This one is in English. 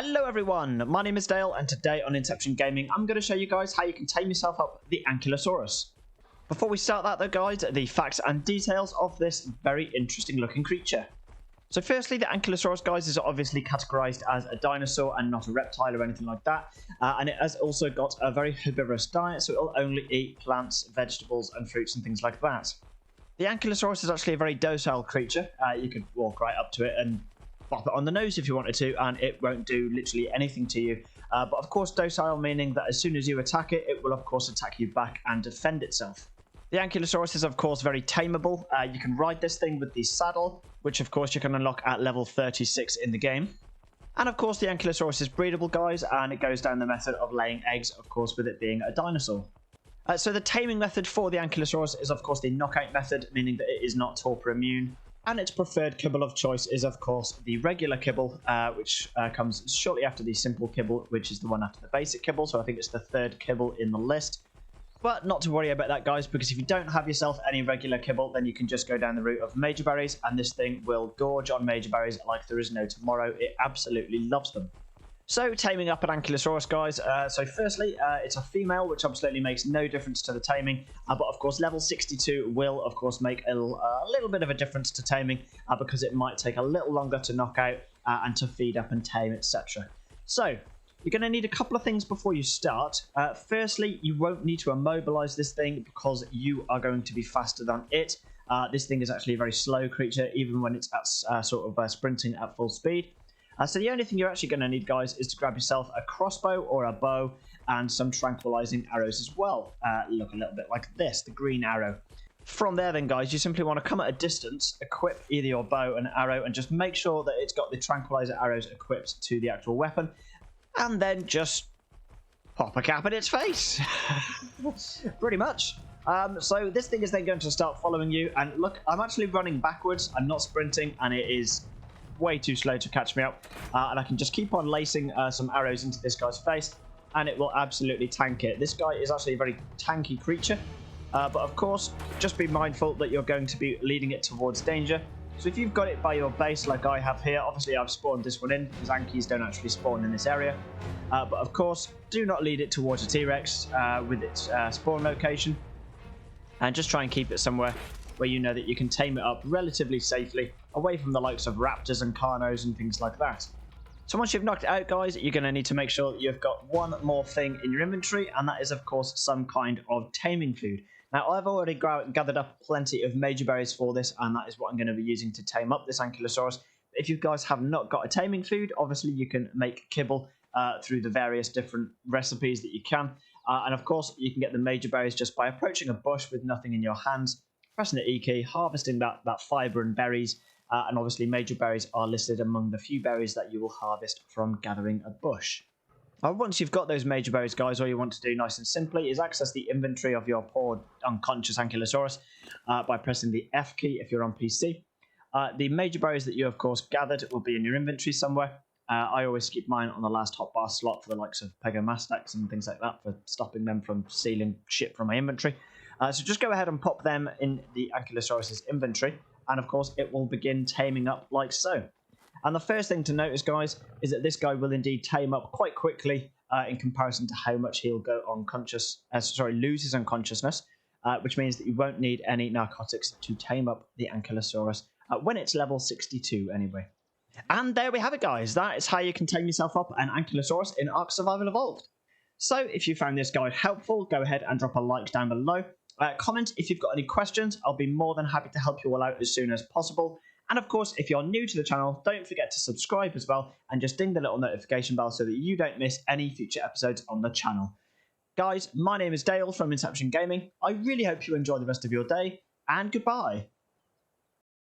Hello everyone, my name is Dale and today on Inception Gaming I'm going to show you guys how you can tame yourself up the Ankylosaurus. Before we start that though guys, the facts and details of this very interesting looking creature. So firstly, the Ankylosaurus guys is obviously categorized as a dinosaur and not a reptile or anything like that, and it has also got a very herbivorous diet, so it will only eat plants, vegetables and fruits and things like that. The Ankylosaurus is actually a very docile creature. You could walk right up to it and pop it on the nose if you wanted to, and it won't do literally anything to you. But of course, docile meaning that as soon as you attack it, it will of course attack you back and defend itself. The Ankylosaurus is of course very tameable. You can ride this thing with the saddle, which of course you can unlock at level 36 in the game. And of course the Ankylosaurus is breedable guys, and it goes down the method of laying eggs, of course with it being a dinosaur. So the taming method for the Ankylosaurus is of course the knockout method, meaning that it is not torpor immune. And its preferred kibble of choice is, of course, the regular kibble, which comes shortly after the simple kibble, which is the one after the basic kibble. So I think it's the third kibble in the list. But not to worry about that, guys, because if you don't have yourself any regular kibble, then you can just go down the route of major berries, and this thing will gorge on major berries like there is no tomorrow. It absolutely loves them. So, taming up an Ankylosaurus, guys. So firstly, it's a female, which absolutely makes no difference to the taming. But of course, level 62 will, of course, make a little bit of a difference to taming, because it might take a little longer to knock out and to feed up and tame, etc. So, you're going to need a couple of things before you start. Firstly, you won't need to immobilize this thing because you are going to be faster than it. This thing is actually a very slow creature, even when it's at sprinting at full speed. So the only thing you're actually going to need, guys, is to grab yourself a crossbow or a bow and some tranquilizing arrows as well. Look a little bit like this, the green arrow. From there then, guys, you simply want to come at a distance, equip either your bow and arrow, and just make sure that it's got the tranquilizer arrows equipped to the actual weapon, and then just pop a cap in its face. Pretty much. So this thing is then going to start following you, and look, I'm actually running backwards, I'm not sprinting, and it is way too slow to catch me up, and I can just keep on lacing some arrows into this guy's face and it will absolutely tank it. This guy is actually a very tanky creature, but of course just be mindful that you're going to be leading it towards danger. So if you've got it by your base like I have here, obviously I've spawned this one in because Ankies don't actually spawn in this area, but of course do not lead it towards a T-Rex with its spawn location, and just try and keep it somewhere where you know that you can tame it up relatively safely, away from the likes of raptors and carnos and things like that. So once you've knocked it out, guys, you're going to need to make sure that you've got one more thing in your inventory, and that is, of course, some kind of taming food. Now, I've already gathered up plenty of major berries for this, and that is what I'm going to be using to tame up this Ankylosaurus. If you guys have not got a taming food, obviously you can make kibble through the various different recipes that you can. And of course, you can get the major berries just by approaching a bush with nothing in your hands, pressing the E key, harvesting that fibre and berries, and obviously major berries are listed among the few berries that you will harvest from gathering a bush. Once you've got those major berries, guys, all you want to do nice and simply is access the inventory of your poor unconscious Ankylosaurus by pressing the F key if you're on PC. The major berries that you, of course, gathered will be in your inventory somewhere. I always keep mine on the last hotbar slot for the likes of Pegomastax and things like that, for stopping them from stealing shit from my inventory. So just go ahead and pop them in the Ankylosaurus's inventory, and of course it will begin taming up like so. And the first thing to notice, guys, is that this guy will indeed tame up quite quickly in comparison to how much he'll go unconscious, lose his unconsciousness, which means that you won't need any narcotics to tame up the Ankylosaurus when it's level 62 anyway. And there we have it, guys. That is how you can tame yourself up an Ankylosaurus in Ark Survival Evolved. So if you found this guide helpful, go ahead and drop a like down below. Comment if you've got any questions. I'll be more than happy to help you all out as soon as possible. And of course, if you're new to the channel, don't forget to subscribe as well, and just ding the little notification bell so that you don't miss any future episodes on the channel. Guys, my name is Dale from Inception Gaming. I really hope you enjoy the rest of your day, and goodbye.